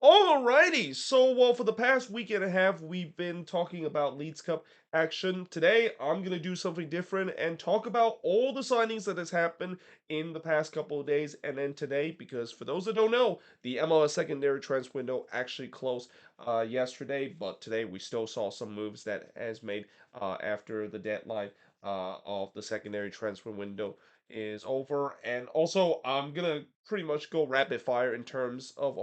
Alrighty, so well, for the past week and a half, we've been talking about Leeds Cup action. Today, I'm gonna do something different and talk about all the signings that has happened in the past couple of days, and then today, because for those that don't know, the MLS secondary transfer window actually closed yesterday, but today we still saw some moves that has made after the deadline of the secondary transfer window is over, and also I'm gonna pretty much go rapid fire in terms of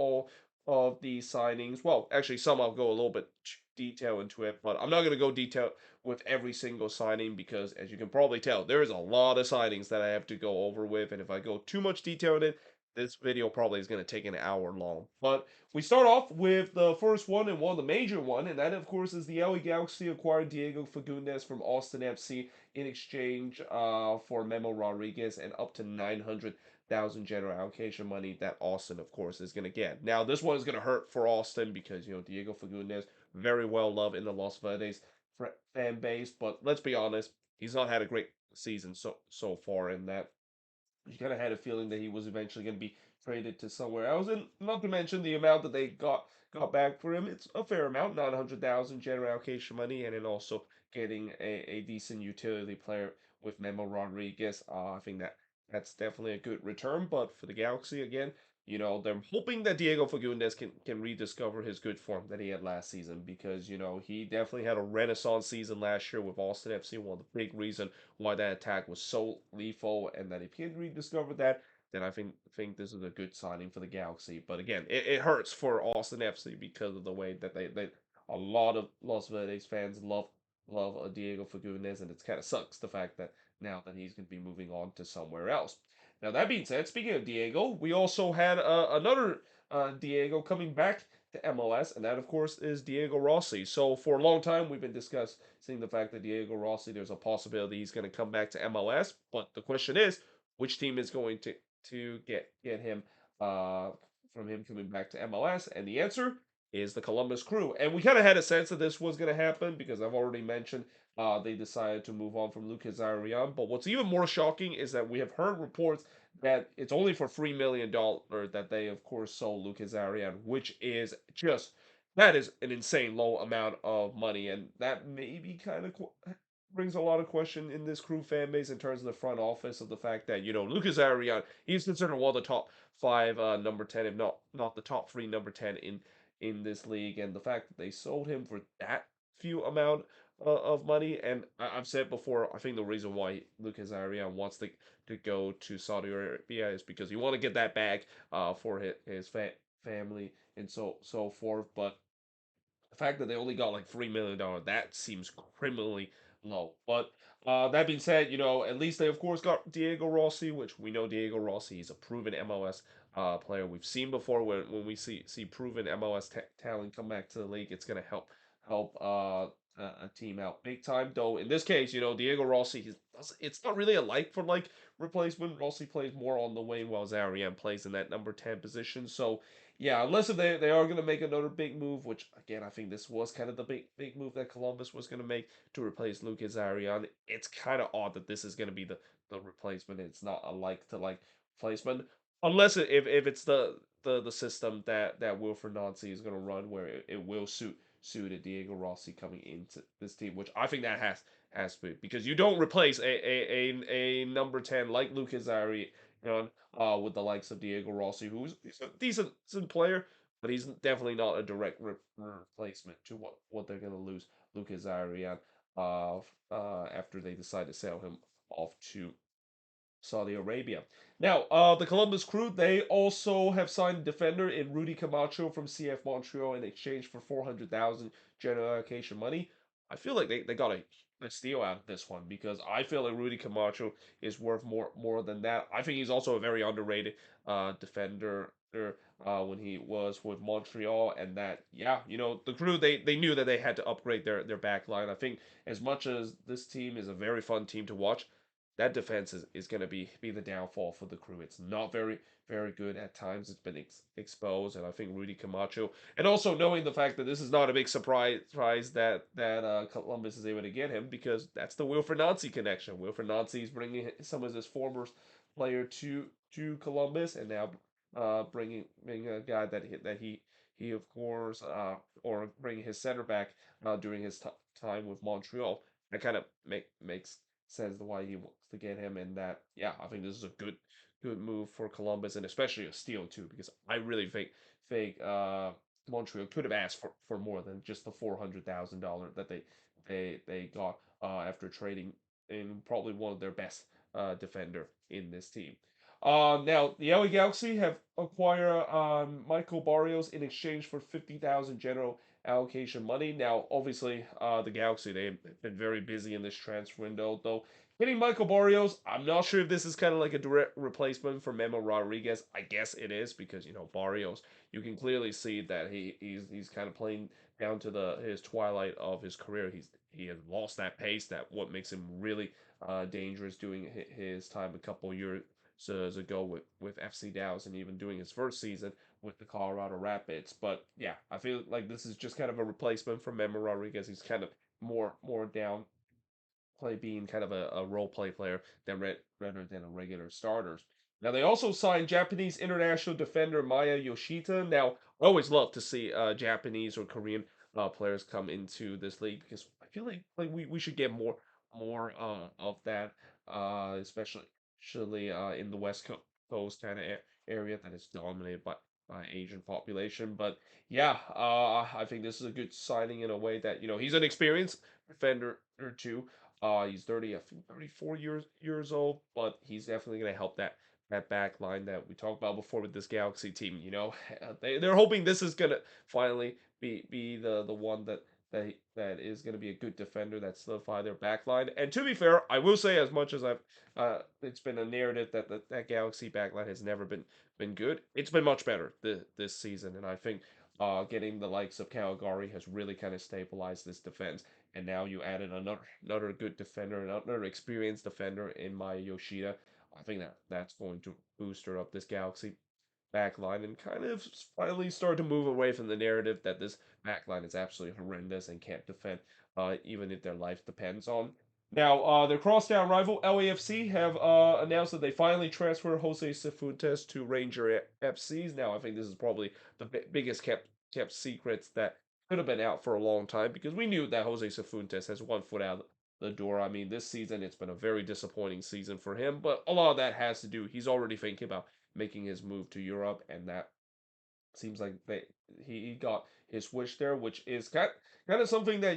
the signings. Well, actually, some I'll go a little bit detail into it, but I'm not going to go detail with every single signing because, as you can probably tell, there is a lot of signings that I have to go over with, and if I go too much detail in it, this video probably is going to take an hour long. But we start off with the first one and one of the major one, and that of course is the LA Galaxy acquired Diego Fagundes from Austin FC in exchange for Memo Rodriguez and up to 900,000 general allocation money that Austin, of course, is going to get. Now, this one is going to hurt for Austin because, Diego Fagundes, very well loved in the Las Vegas fan base, but let's be honest, he's not had a great season so far in that. You kind of had a feeling that he was eventually going to be traded to somewhere else, and not to mention the amount that they got back for him. It's a fair amount, 900,000 general allocation money, and then also getting a decent utility player with Memo Rodriguez. I think that's definitely a good return. But for the Galaxy again, they're hoping that Diego Fagundes can rediscover his good form that he had last season because he definitely had a renaissance season last year with Austin FC. One of the big reason why that attack was so lethal, and that if he can rediscover that, then I think this is a good signing for the Galaxy. But again, it hurts for Austin FC because of the way that they a lot of Las Vegas fans love Diego Fagundes, and it kind of sucks the fact that now that he's going to be moving on to somewhere else. Now that being said, speaking of Diego, we also had another Diego coming back to MLS, and that of course is Diego Rossi. So for a long time, we've been discussing the fact that Diego Rossi, there's a possibility he's going to come back to MLS, but the question is, which team is going to get him uh, from him coming back to MLS? And the answer is the Columbus Crew. And we kind of had a sense that this was going to happen because I've already mentioned they decided to move on from Lucas Arian. But what's even more shocking is that we have heard reports that it's only for $3 million that they, of course, sold Lucas Arian, which is just that is an insane low amount of money, and that maybe kind of brings a lot of question in this Crew fan base in terms of the front office of the fact that Lucas Arian, he's considered one of the top five number 10, if not the top three number 10 in this league, and the fact that they sold him for that few amount of money. And I've said before, I think the reason why Lucas Arian wants to go to Saudi Arabia is because you want to get that bag for his family and so forth. But the fact that they only got like $3 million, that seems criminally low. But that being said, at least they of course got Diego Rossi, which we know Diego Rossi is a proven MLS player. We've seen before when we see proven MLS talent come back to the league, it's gonna help a team out big time. Though in this case, Diego Rossi, it's not really a like for like replacement. Rossi plays more on the wing while Zarian plays in that number 10 position. So yeah, unless if they are going to make another big move, which again I think this was kind of the big move that Columbus was going to make to replace Lucas Arian. It's kind of odd that this is going to be the replacement. It's not a like to like replacement, unless if it's the system that Wilfred Nancy is going to run, where it will suit a Diego Rossi coming into this team, which I think that has to be because you don't replace a number 10 like Lucas Arian with the likes of Diego Rossi, who's he's a decent player, but he's definitely not a direct replacement to what they're going to lose Lucas Arian after they decide to sell him off to Saudi Arabia. Now, the Columbus Crew, they also have signed a defender in Rudy Camacho from CF Montreal in exchange for 400,000 general allocation money. I feel like they got a steal out of this one because I feel like Rudy Camacho is worth more than that. I think he's also a very underrated defender when he was with Montreal, and that yeah, the Crew they knew that they had to upgrade their back line. I think as much as this team is a very fun team to watch, that defense is going to be the downfall for the Crew. It's not very good at times. It's been exposed, and I think Rudy Camacho, and also knowing the fact that this is not a big surprise that Columbus is able to get him because that's the Wilfred Nancy connection. Wilfred Nancy is bringing some of his former player to Columbus, and now bringing a guy that he of course or bringing his center back during his time with Montreal. That kind of makes sense to why he wants to get him, and that yeah, I think this is a good move for Columbus, and especially a steal too, because I really think Montreal could have asked for more than just the $400,000 that they got after trading in probably one of their best defender in this team. Now the LA Galaxy have acquired Michael Barrios in exchange for 50,000 general allocation money. Now, obviously, the Galaxy they've been very busy in this transfer window, though. Getting Michael Barrios, I'm not sure if this is kind of like a direct replacement for Memo Rodriguez. I guess it is because Barrios, you can clearly see that he's kind of playing down to the his twilight of his career. He has lost that pace, that what makes him really dangerous doing his time a couple years ago with FC Dallas and even doing his first season with the Colorado Rapids. But yeah, I feel like this is just kind of a replacement for Memo Rodriguez. He's kind of more down play being kind of a role play player rather than a regular starters. Now they also signed Japanese international defender Maya Yoshita. Now I always love to see Japanese or Korean players come into this league because I feel like we should get more of that, especially in the Coast kind of area that is dominated by Asian population. But yeah, I think this is a good signing in a way that he's an experienced defender or two. He's 30, I think 34 years old, but he's definitely going to help that back line that we talked about before with this Galaxy team. They're hoping this is going to finally be the one that is going to be a good defender that solidify their back line. And to be fair, I will say as much as I've it's been a narrative that Galaxy backline has never been good. It's been much better this season, and I think getting the likes of Calgary has really kind of stabilized this defense. And now you added another good defender, another experienced defender in Maya Yoshida. I think that's going to booster up this Galaxy backline and kind of finally start to move away from the narrative that this backline is absolutely horrendous and can't defend, even if their life depends on. Now, their crosstown rival LAFC have announced that they finally transfer Jose Cifuentes to Ranger FCs. Now, I think this is probably the biggest kept secrets that could have been out for a long time because we knew that Jose Cifuentes has one foot out the door. I mean, this season it's been a very disappointing season for him, but a lot of that has to do. He's already thinking about making his move to Europe, and that seems like he got his wish there, which is kind of something that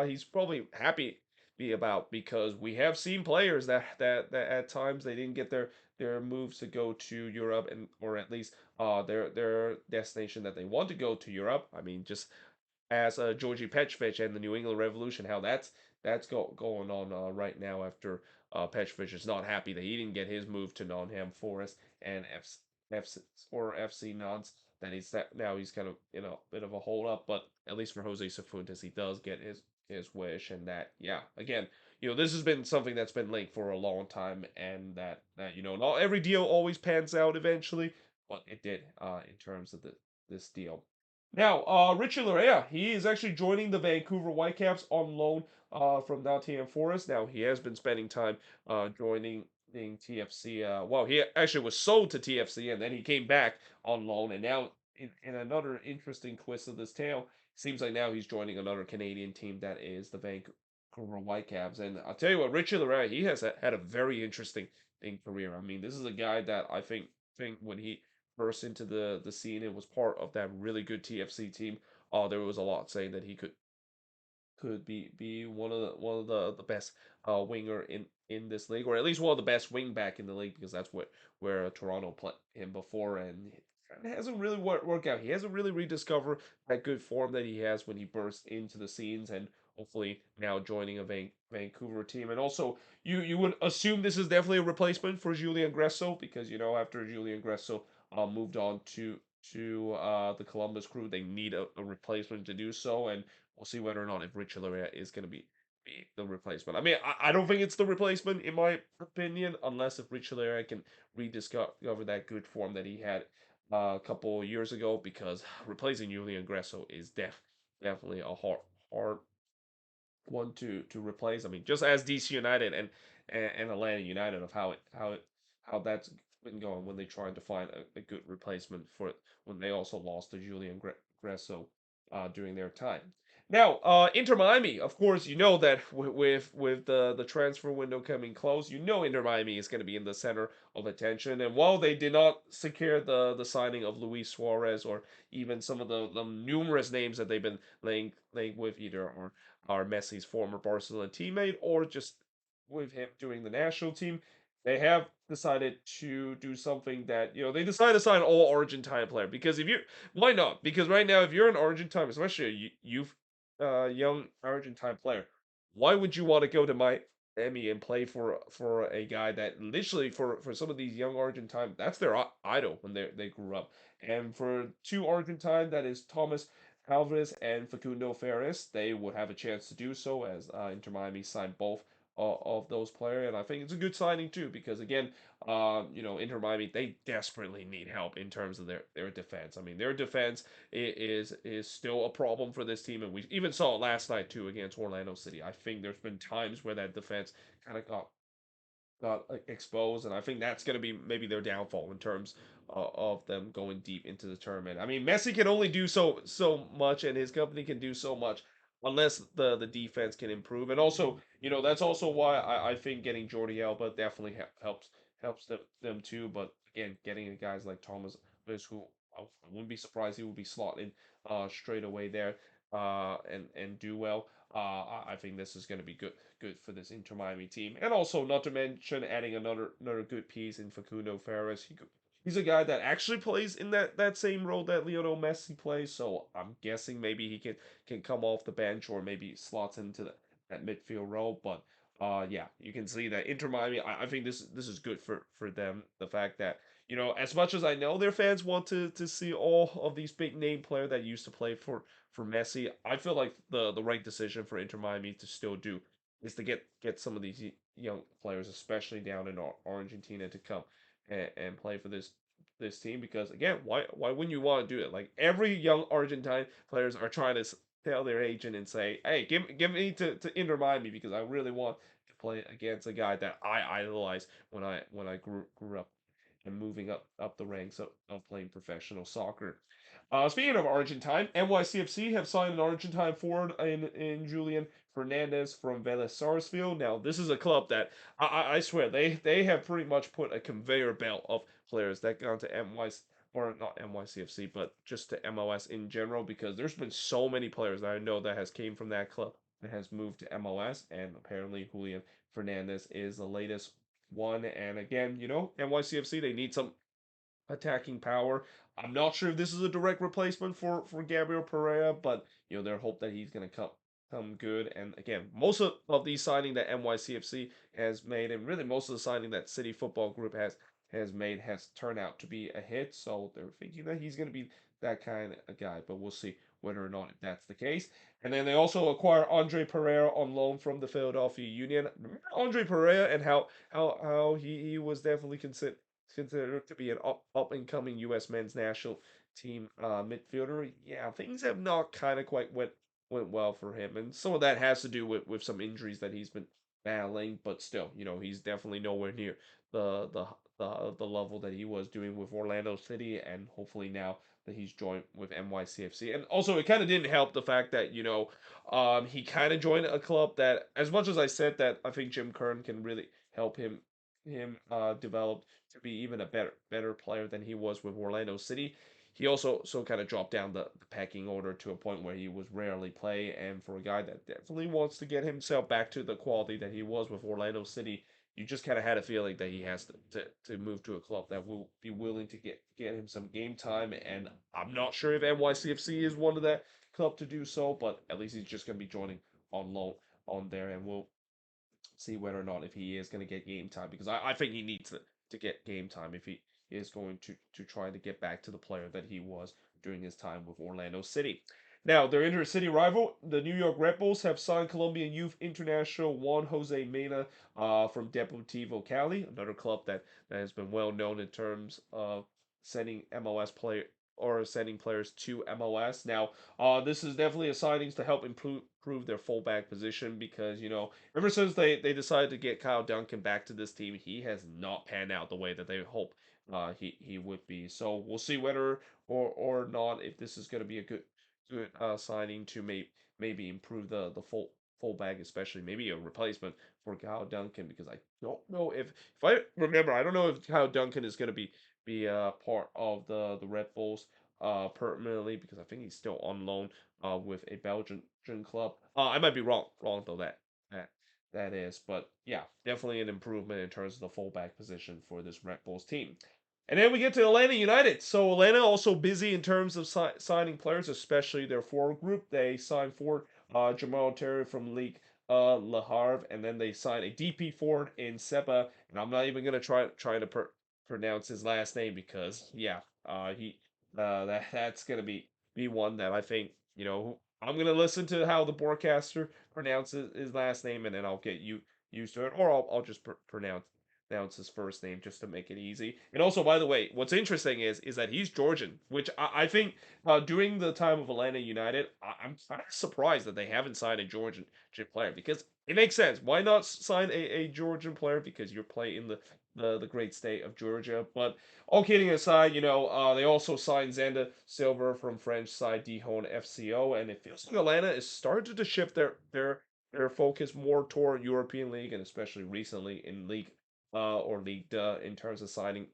he's probably happy be about because we have seen players that at times they didn't get their moves to go to Europe and or at least their destination that they want to go to Europe. I mean, just as Georgie Petrovic and the New England Revolution, how that's going on right now after Petrovic is not happy that he didn't get his move to Nottingham Forest and FC Nantes. That now he's kind of in a bit of a hold up, but at least for Jose Cifuentes, he does get his wish, and that yeah, again, this has been something that's been linked for a long time, and that not every deal always pans out eventually, but it did in terms of this deal. Now, Richie Larea, he is actually joining the Vancouver Whitecaps on loan from Nottingham Forest. Now, he has been spending time joining TFC. Well, he actually was sold to TFC and then he came back on loan. And now, in another interesting twist of this tale, seems like now he's joining another Canadian team that is the Vancouver Whitecaps. And I'll tell you what, Richie Larea, he has had a very interesting career. I mean, this is a guy that I think when he burst into the scene and was part of that really good TFC team. There was a lot saying that he could be one of the best winger in this league, or at least one of the best wing back in the league, because that's where Toronto played him before, and it hasn't really worked out. He hasn't really rediscovered that good form that he has when he bursts into the scenes, and hopefully now joining a Vancouver team. And also, you would assume this is definitely a replacement for Julian Gresso because after Julian Gresso moved on to the Columbus Crew, they need a replacement to do so, and we'll see whether or not if Rich Hilaria is going to be the replacement. I mean, I don't think it's the replacement in my opinion, unless if Rich Hilaria can rediscover that good form that he had a couple years ago, because replacing Julian Gresso is definitely a hard one to replace. I mean, just as DC United and Atlanta United of how that's been going when they tried to find a good replacement for it when they also lost to Julian Gresso during their time. Now, Inter Miami, of course, you know that with the transfer window coming close, you know Inter Miami is going to be in the center of attention. And while they did not secure the signing of Luis Suarez or even some of the numerous names that they've been laying with either are Messi's former Barcelona teammate or just with him doing the national team, they have decided to do something that they decided to sign all Argentine player because if you why not? Because right now, if you're an Argentine, especially youth, young Argentine player, why would you want to go to Miami and play for a guy that literally for some of these young Argentine, that's their idol when they grew up, and for two Argentine, that is Thomas Alvarez and Facundo Ferres, they would have a chance to do so as Inter Miami signed both of those players, and I think it's a good signing too because again, Inter Miami, they desperately need help in terms of their defense. I mean, their defense is still a problem for this team, and we even saw it last night too against Orlando City. I think there's been times where that defense kind of got exposed, and I think that's going to be maybe their downfall in terms of them going deep into the tournament. I mean, Messi can only do so much, and his company can do so much unless the defense can improve. And also, that's also why I think getting Jordi Alba definitely helps them too. But again, getting guys like Thomas, who I wouldn't be surprised he would be slotted straight away there and do well. I think this is going to be good for this Inter Miami team, and also not to mention adding another good piece in Facundo Ferres. He's a guy that actually plays in that same role that Lionel Messi plays, so I'm guessing maybe he can come off the bench or maybe slots into that midfield role. But yeah, you can see that Inter Miami. I think this is good for them. The fact that as much as I know their fans want to see all of these big name players that used to play for Messi, I feel like the right decision for Inter Miami to still do is to get some of these young players, especially down in Argentina, to come and play for this team. Because again, why wouldn't you want to do it? Like every young Argentine players are trying to tell their agent and say, "Hey, give me to Inter Miami because I really want to play against a guy that I idolized when I grew up and moving up the ranks of playing professional soccer." Speaking of Argentine, NYCFC have signed an Argentine forward in Julian Fernandez from Vélez Sarsfield. Now, this is a club that I swear they have pretty much put a conveyor belt of players that gone to NYC or not NYCFC, but just to MLS in general because there's been so many players that I know that has came from that club that has moved to MLS, and apparently Julian Fernandez is the latest one. And again, NYCFC they need some attacking power. I'm not sure if this is a direct replacement for Gabriel Pereira, but their hope that he's going to come good. And again, most of these signing that NYCFC has made, and really most of the signing that City Football Group has made, has turned out to be a hit. So they're thinking that he's going to be that kind of guy, but we'll see whether or not if that's the case. And then they also acquire Andre Pereira on loan from the Philadelphia Union. Remember Andre Pereira and how he was definitely considered to be an up and coming U.S. men's national team midfielder. Yeah, things have not kind of quite went well for him, and some of that has to do with some injuries that he's been battling. But still, he's definitely nowhere near the the the level that he was doing with Orlando City, and hopefully now that he's joined with NYCFC. And also, it kind of didn't help the fact that he kind of joined a club that, as much as I said that I think Jim Kern can really help him develop to be even a better player than he was with Orlando City. He also kind of dropped down the pecking order to a point where he was rarely play. And for a guy that definitely wants to get himself back to the quality that he was with Orlando City, you just kind of had a feeling that he has to move to a club that will be willing to get him some game time. And I'm not sure if NYCFC is one of that club to do so, but at least he's just going to be joining on loan on there, and we'll see whether or not if he is going to get game time because I think he needs to get game time if he is going to try to get back to the player that he was during his time with Orlando City. Now, their intercity rival, the New York Red Bulls, have signed Colombian youth international Juan Jose Mena from Deportivo Cali, another club that has been well known in terms of sending MLS or sending players to MLS. Now, this is definitely a signings to help improve their fullback position because ever since they decided to get Kyle Duncan back to this team, he has not panned out the way that they hope he would be. So we'll see whether or not if this is going to be a good signing to maybe improve the fullback, especially maybe a replacement for Kyle Duncan because I don't know if I remember, I don't know if Kyle Duncan is going to be part of the Red Bulls permanently because I think he's still on loan with a Belgian club. I might be wrong though that that is, but yeah, definitely an improvement in terms of the fullback position for this Red Bulls team. And then we get to Atlanta United. So Atlanta also busy in terms of signing players, especially their forward group. They signed forward Jamal Terry from League Le Havre, and then they signed a DP forward in Seba. And I'm not even gonna try to pronounce his last name because yeah, he that's gonna be one that I think I'm gonna listen to how the broadcaster pronounces his last name, and then I'll get used to it, or I'll just pronounce his first name just to make it easy. And also, by the way, what's interesting is that he's Georgian, which I think during the time of Atlanta United, I'm kind of surprised that they haven't signed a Georgian player because it makes sense. Why not sign a Georgian player because you're playing in the great state of Georgia? But all kidding aside, they also signed Xander Silver from French side Dijon FCO, and it feels like Atlanta is starting to shift their focus more toward European League and especially recently in League or League in terms of signing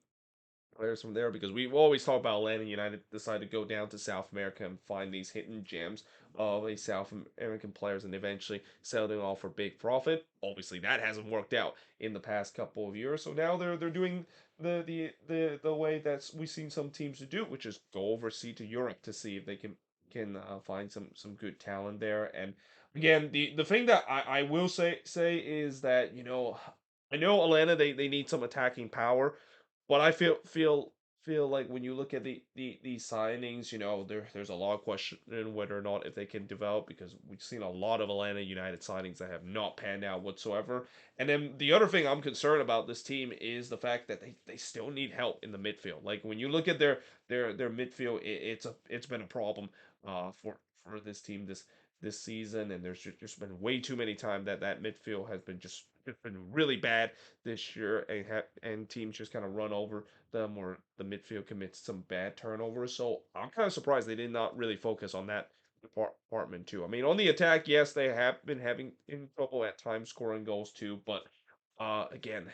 players from there because we've always talked about Atlanta United decide to go down to South America and find these hidden gems of a South American players and eventually sell them all for big profit. Obviously, that hasn't worked out in the past couple of years, so now they're doing the way that we've seen some teams to do, which is go overseas to Europe to see if they can find some good talent there. And again, the thing that I will say is that I know Atlanta they need some attacking power, but I feel like when you look at these signings, there's a lot of question whether or not if they can develop because we've seen a lot of Atlanta United signings that have not panned out whatsoever. And then the other thing I'm concerned about this team is the fact that they still need help in the midfield. Like when you look at their midfield, it's been a problem for this team this season, and there's just been way too many times that midfield has been just been really bad this year, and teams just kind of run over them, or the midfield commits some bad turnovers. So I'm kind of surprised they did not really focus on that department too. I mean, on the attack, yes, they have been having in trouble at times scoring goals too, but again,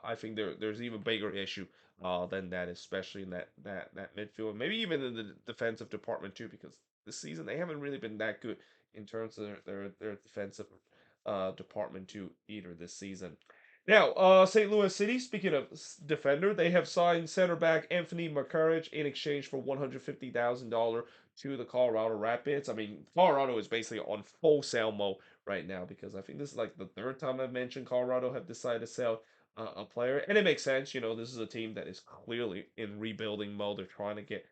I think there's even bigger issue than that, especially in that midfield, maybe even in the defensive department too, because this season they haven't really been that good in terms of their defensive department too either this season. Now, St. Louis City, speaking of defender, they have signed center back Anthony McCurridge in exchange for $150,000 to the Colorado Rapids. I mean, Colorado is basically on full sale mode right now because I think this is like the third time I've mentioned Colorado have decided to sell a player, and it makes sense. This is a team that is clearly in rebuilding mode. They're trying to get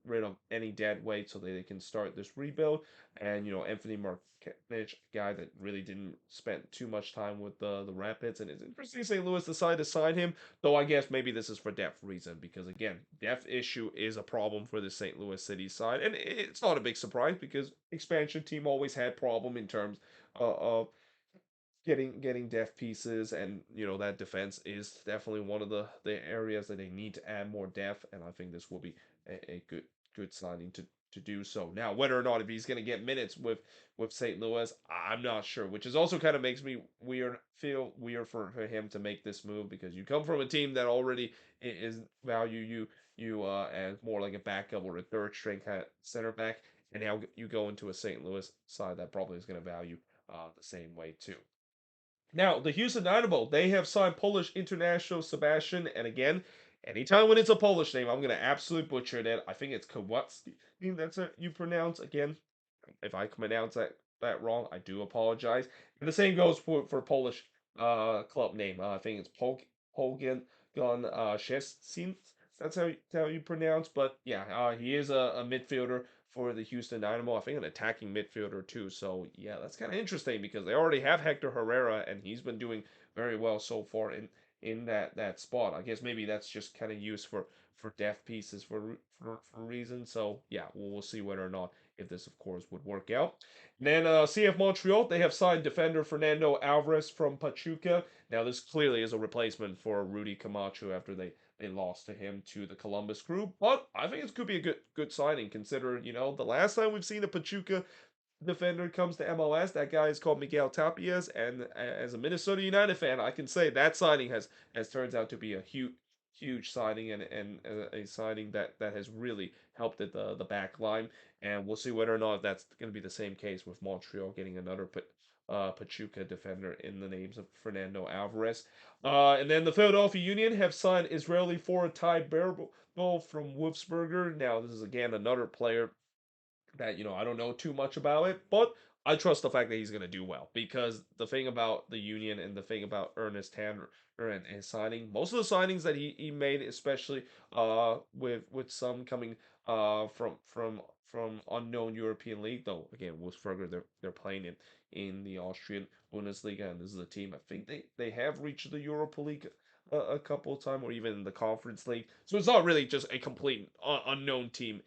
rid of any dead weight so that they can start this rebuild. And Anthony Markovich, guy that really didn't spend too much time with the Rapids, and it's interesting St. Louis decided to sign him. Though I guess maybe this is for depth reason because again, depth issue is a problem for the St. Louis City side, and it's not a big surprise because expansion team always had problem in terms of getting depth pieces, and that defense is definitely one of the areas that they need to add more depth, and I think this will be a good signing to do so. Now, whether or not if he's going to get minutes with St. Louis, I'm not sure, which is also kind of makes me feel weird for him to make this move because you come from a team that already is value you as more like a backup or a third string kind of center back, and now you go into a St. Louis side that probably is going to value the same way too. Now, the Houston Dynamo, they have signed Polish international Sebastian, and again, anytime when it's a Polish name, I'm gonna absolutely butcher that. I think it's Kowalski. That's it you pronounce again. If I pronounce that wrong, I do apologize. And the same goes for Polish club name. I think it's Polgan Gun Szczecin. That's how you pronounce. But yeah, he is a midfielder for the Houston Dynamo. I think an attacking midfielder too. So yeah, that's kind of interesting because they already have Hector Herrera, and he's been doing very well so far in that spot. I guess maybe that's just kind of used for depth pieces for reasons. So yeah, we'll see whether or not if this of course would work out. And then CF Montreal, they have signed defender Fernando Alvarez from Pachuca. Now this clearly is a replacement for Rudy Camacho after they lost to him to the Columbus Crew. But I think it could be a good signing considering, the last time we've seen a Pachuca defender comes to MLS. That guy is called Miguel Tapias, and as a Minnesota United fan, I can say that signing has turns out to be a huge signing and a signing that has really helped at the back line. And we'll see whether or not that's going to be the same case with Montreal getting another Pachuca defender in the names of Fernando Alvarez. And then the Philadelphia Union have signed Israeli forward Ty Berbel from Wolfsburger. Now, this is again another player that I don't know too much about it, but I trust the fact that he's going to do well because the thing about the Union and the thing about Ernest Tanner and his signing, most of the signings that he made, especially with some coming from unknown European league, though again Wolfsberger they're playing in the Austrian Bundesliga, and this is a team I think they have reached the Europa League a couple of times or even in the Conference League, so it's not really just a complete unknown team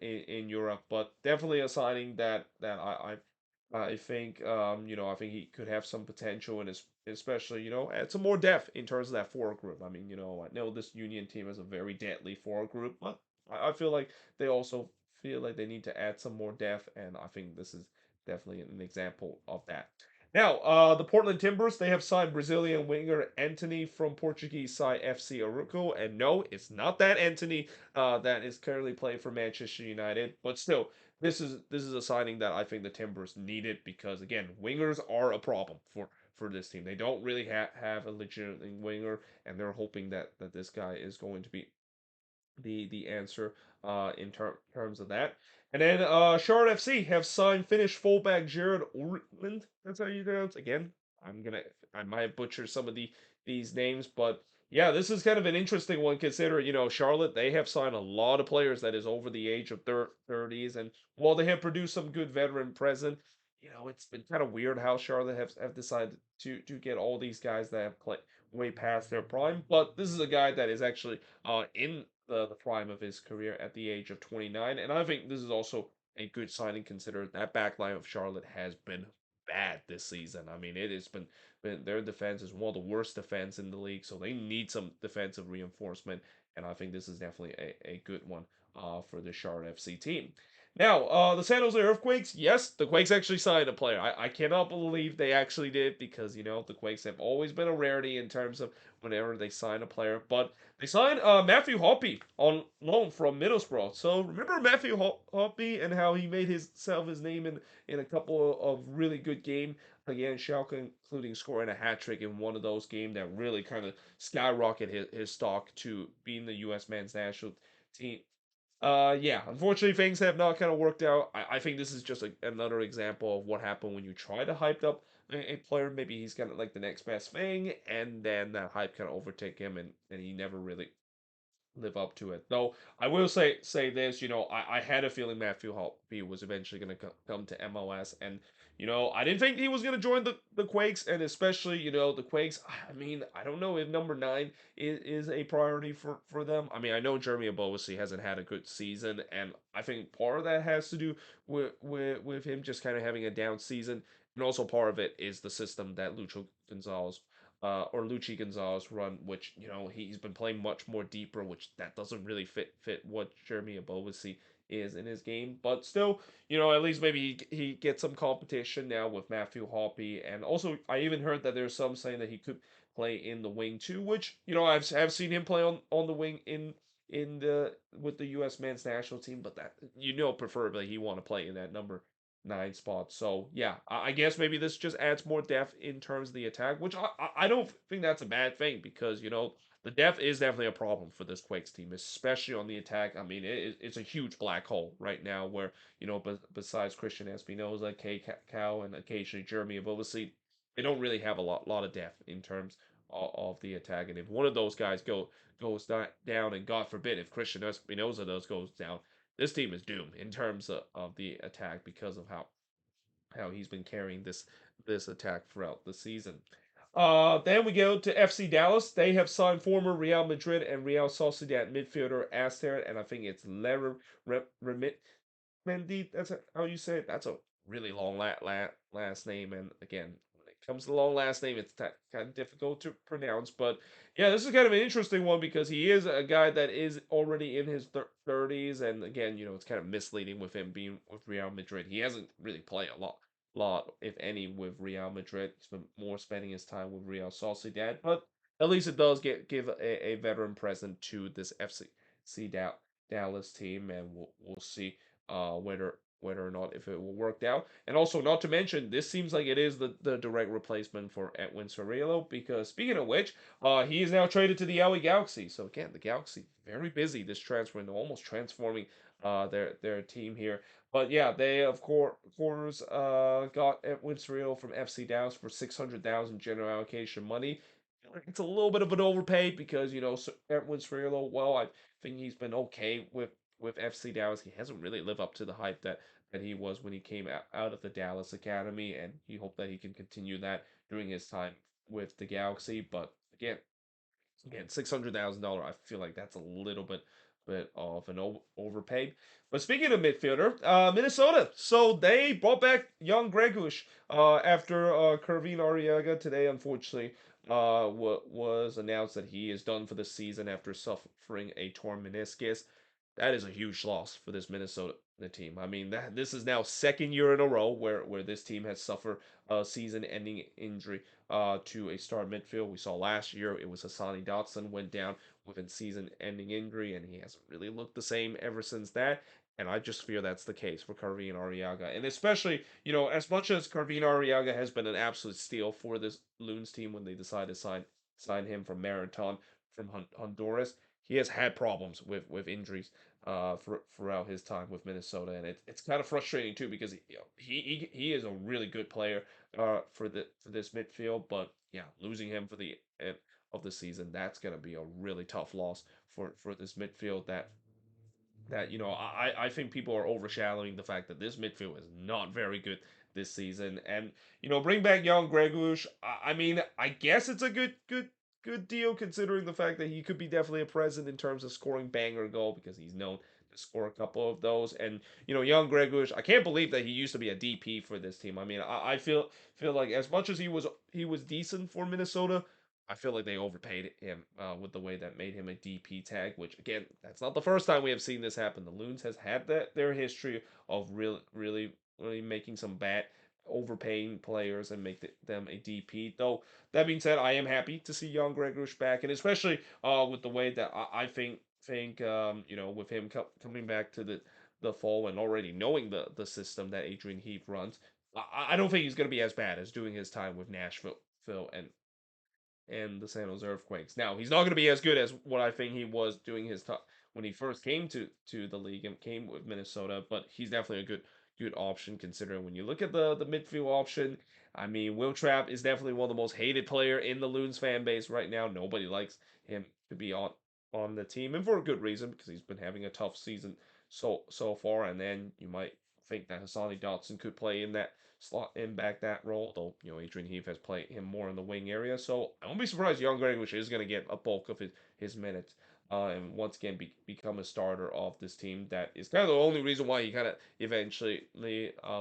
in Europe, but definitely a signing that I think I think he could have some potential and especially add some more depth in terms of that forward group. I mean I know this Union team is a very deadly forward group, but I feel like they also feel like they need to add some more depth, and I think this is definitely an example of that. Now, the Portland Timbers, they have signed Brazilian winger Anthony from Portuguese side FC Aruco. And no, it's not that Anthony that is currently playing for Manchester United. But still, this is a signing that I think the Timbers needed because again, wingers are a problem for this team. They don't really have a legitimate winger, and they're hoping that this guy is going to be the answer in terms of that. And then Charlotte FC have signed Finnish fullback Jared Ortland. That's how you pronounce. Again, I might butcher some of these names, but yeah, this is kind of an interesting one considering Charlotte, they have signed a lot of players that is over the age of 30s, and while they have produced some good veteran present, it's been kind of weird how Charlotte have decided to get all these guys that have played way past their prime. But this is a guy that is actually in the prime of his career at the age of 29. And I think this is also a good signing considering that back line of Charlotte has been bad this season. I mean, it has been their defense is one of the worst defense in the league, so they need some defensive reinforcement. And I think this is definitely a good one for the Charlotte FC team. Now, the San Jose Earthquakes, yes, the Quakes actually signed a player. I cannot believe they actually did because, the Quakes have always been a rarity in terms of whenever they sign a player. But they signed Matthew Hoppe on loan from Middlesbrough. So remember Matthew Hoppe and how he made his name in a couple of really good games against Schalke, including scoring a hat trick in one of those games that really kind of skyrocketed his stock to being the U.S. men's national team. Yeah, unfortunately, things have not kind of worked out. I think this is just another example of what happened when you try to hype up a player. Maybe he's kind of like the next best thing, and then that hype kind of overtake him, and he never really live up to it. Though I will say this, I had a feeling Matthew Holtby was eventually going to come to MLS, and I didn't think he was going to join the Quakes, and especially the Quakes. I mean, I don't know if number 9 is a priority for them. I mean, I know Jeremy Aboasi hasn't had a good season, and I think part of that has to do with him just kind of having a down season, and also part of it is the system that Lucho Gonzalez or Lucci Gonzalez run, which he's been playing much more deeper, which that doesn't really fit what Jeremy Abovasi is in his game. But still, at least maybe he gets some competition now with Matthew Hoppe, and also I even heard that there's some saying that he could play in the wing too, which I've seen him play on the wing in the with the U.S. men's national team, but that preferably he want to play in that number 9 spot. So yeah, I guess maybe this just adds more depth in terms of the attack, which I don't think that's a bad thing because the depth is definitely a problem for this Quakes team, especially on the attack. I mean, it's a huge black hole right now where besides Christian Espinoza, K Cow, and occasionally Jeremy Avovasi, they don't really have a lot of depth in terms of the attack. And if one of those guys goes down, and God forbid if Christian Espinoza goes down, this team is doomed in terms of the attack because of how he's been carrying this attack throughout the season. Then we go to FC Dallas. They have signed former Real Madrid and Real Sociedad midfielder Aster, and I think it's Ler Mendy, that's how you say it. That's a really long last name, and again, when it comes to long last name, it's kind of difficult to pronounce. But yeah, this is kind of an interesting one because he is a guy that is already in his 30s, and again, it's kind of misleading with him being with Real Madrid. He hasn't really played a lot, if any, with Real Madrid. He's been more spending his time with Real Sociedad, but at least it does give a veteran present to this FC Dallas team, and we'll see whether or not if it will work out. And also, not to mention, this seems like it is the direct replacement for Edwin Cerrillo, because speaking of which, he is now traded to the LA Galaxy. So again, the Galaxy very busy this transfer and almost transforming their team here. But yeah, they of course got Edwin Cerrillo from FC Dallas for 600,000 general allocation money. It's a little bit of an overpay because Edwin Cerrillo. Well, I think he's been okay with FC Dallas. He hasn't really lived up to the hype that he was when he came out of the Dallas Academy, and you hope that he can continue that during his time with the Galaxy. But again, $600,000. I feel like that's a little bit of an overpay. But speaking of midfielder, Minnesota. So they brought back young Gregush after Kervin Arriaga today. Unfortunately, was announced that he is done for the season after suffering a torn meniscus. That is a huge loss for this Minnesota team. I mean, this is now second year in a row where this team has suffered a season-ending injury to a star midfield. We saw last year it was Hassani Dotson went down with a season-ending injury, and he hasn't really looked the same ever since that. And I just fear that's the case for Carvin Arriaga. And especially, as much as Carvin Arriaga has been an absolute steal for this Loons team when they decided to sign him from Marathon from Honduras, he has had problems with injuries throughout his time with Minnesota, and it's kind of frustrating too because he is a really good player for this midfield, but yeah, losing him for the end of the season, that's gonna be a really tough loss for this midfield that I think people are overshadowing the fact that this midfield is not very good this season, and bring back young Gregush. I mean, I guess it's a good deal considering the fact that he could be definitely a present in terms of scoring banger goal because he's known to score a couple of those, and young Gregush. I can't believe that he used to be a DP for this team. I mean, I feel like as much as he was decent for Minnesota. I feel like they overpaid him with the way that made him a DP tag, which again, that's not the first time we have seen this happen. The Loons has had their history of really making some bad overpaying players and make them a DP. Though that being said, I am happy to see young Gregory back, and especially with the way that I think with him coming back to the fall and already knowing the system that Adrian Heath runs. I don't think he's going to be as bad as doing his time with Nashville Phil and the San Jose Earthquakes. Now, he's not going to be as good as what I think he was doing his time when he first came to the league and came with Minnesota, but he's definitely a good option considering when you look at the midfield option. I mean, Will Trapp is definitely one of the most hated player in the Loons fan base right now. Nobody likes him to be on the team, and for a good reason because he's been having a tough season so far. And then you might think that Hassani Dotson could play in that slot in back that role, though Adrian Heath has played him more in the wing area. So I won't be surprised young Greenwich is going to get a bulk of his minutes. And once again become a starter of this team. That is kind of the only reason why he kind of eventually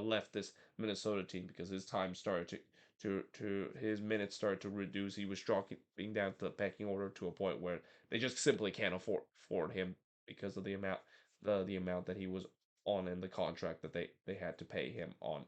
left this Minnesota team because his time started to his minutes started to reduce. He was dropping down to the pecking order to a point where they just simply can't afford him because of the amount that he was on in the contract that they had to pay him on.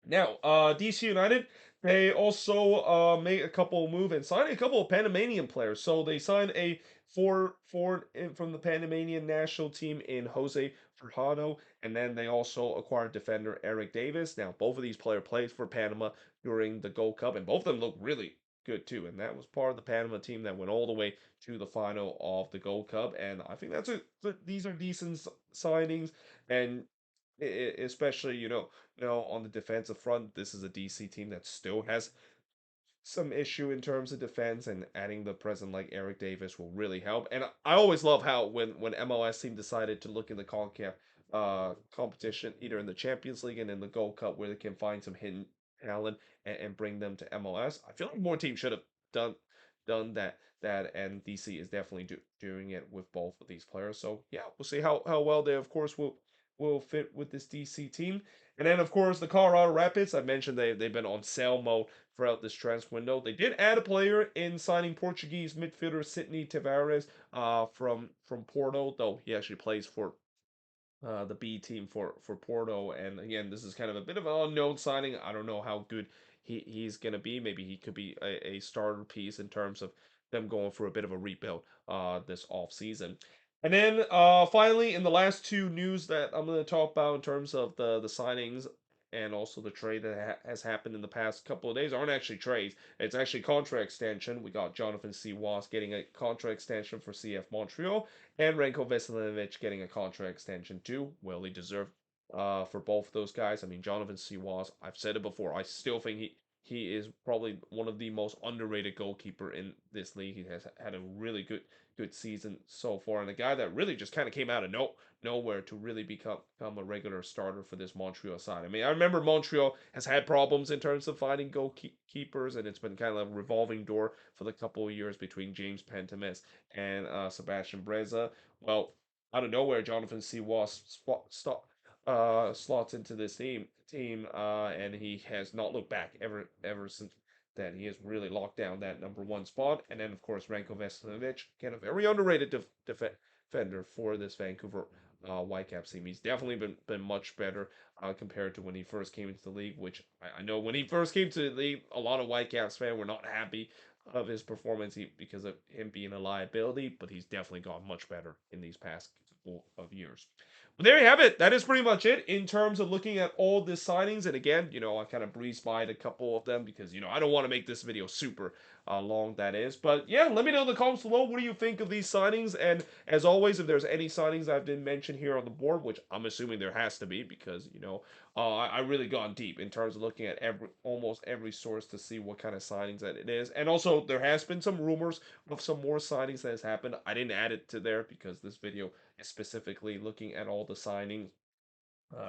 Now, DC United, they also made a couple move and signed a couple of Panamanian players. So they signed a forward from the Panamanian national team in Jose Fajardo, and then they also acquired defender Eric Davis. Now, both of these players played for Panama during the Gold Cup, and both of them look really good too. And that was part of the Panama team that went all the way to the final of the Gold Cup. And I think these are decent signings, and especially on the defensive front, this is a DC team that still has some issue in terms of defense, and adding the present like Eric Davis will really help. And I always love how when MLS team decided to look in the CONCACAF competition, either in the Champions League and in the Gold Cup, where they can find some talent and bring them to MLS. I feel like more teams should have done done that, and DC is definitely doing it with both of these players. So yeah, we'll see how well they of course will fit with this DC team. And then of course the Colorado Rapids, I mentioned they've been on sale mode throughout this transfer window. They did add a player in signing Portuguese midfielder Sidney Tavares from Porto, though he actually plays for the B team for Porto. And again, this is kind of a bit of an unknown signing. I don't know how good he's gonna be. Maybe he could be a starter piece in terms of them going for a bit of a rebuild this off season. And then finally, in the last two news that I'm going to talk about in terms of the signings and also the trade that has happened in the past couple of days aren't actually trades. It's actually contract extension. We got Jonathan C. Wass getting a contract extension for CF Montreal, and Renko Veselinovic getting a contract extension too. Well, he deserved for both of those guys. I mean, Jonathan C. Wass, I've said it before, I still think he is probably one of the most underrated goalkeeper in this league. He has had a really good season so far, and a guy that really just kind of came out of nowhere to really become a regular starter for this Montreal side. I mean, I remember Montreal has had problems in terms of finding goalkeepers, and it's been kind of a revolving door for the couple of years between James Pantemis and Sebastian Breza. Well, out of nowhere, Jonathan C. Wass slots into this team, and he has not looked back ever since then. He has really locked down that number one spot. And then, of course, Ranko Veselinovic, again, a very underrated defender for this Vancouver Whitecaps team. He's definitely been much better compared to when he first came into the league, which I know when he first came to the league, a lot of Whitecaps fans were not happy of his performance because of him being a liability, but he's definitely gotten much better in these past couple of years. But there you have it. That is pretty much it in terms of looking at all the signings. And again, I kind of breezed by a couple of them because, I don't want to make this video super long, that is. But yeah, let me know in the comments below. What do you think of these signings? And as always, if there's any signings I've been mentioned here on the board, which I'm assuming there has to be because, I really gone deep in terms of looking at almost every source to see what kind of signings that it is. And also, there has been some rumors of some more signings that has happened. I didn't add it to there because this video is specifically looking at all the signings,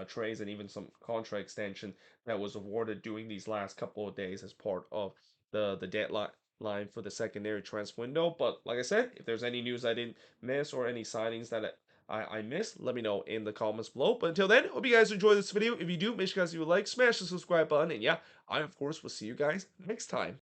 trades, and even some contract extension that was awarded during these last couple of days as part of the deadline for the secondary transfer window. But like I said, if there's any news I didn't miss or any signings that I missed, let me know in the comments below. But until then, hope you guys enjoy this video. If you do, make sure you guys leave a like, smash the subscribe button, and yeah, I of course will see you guys next time.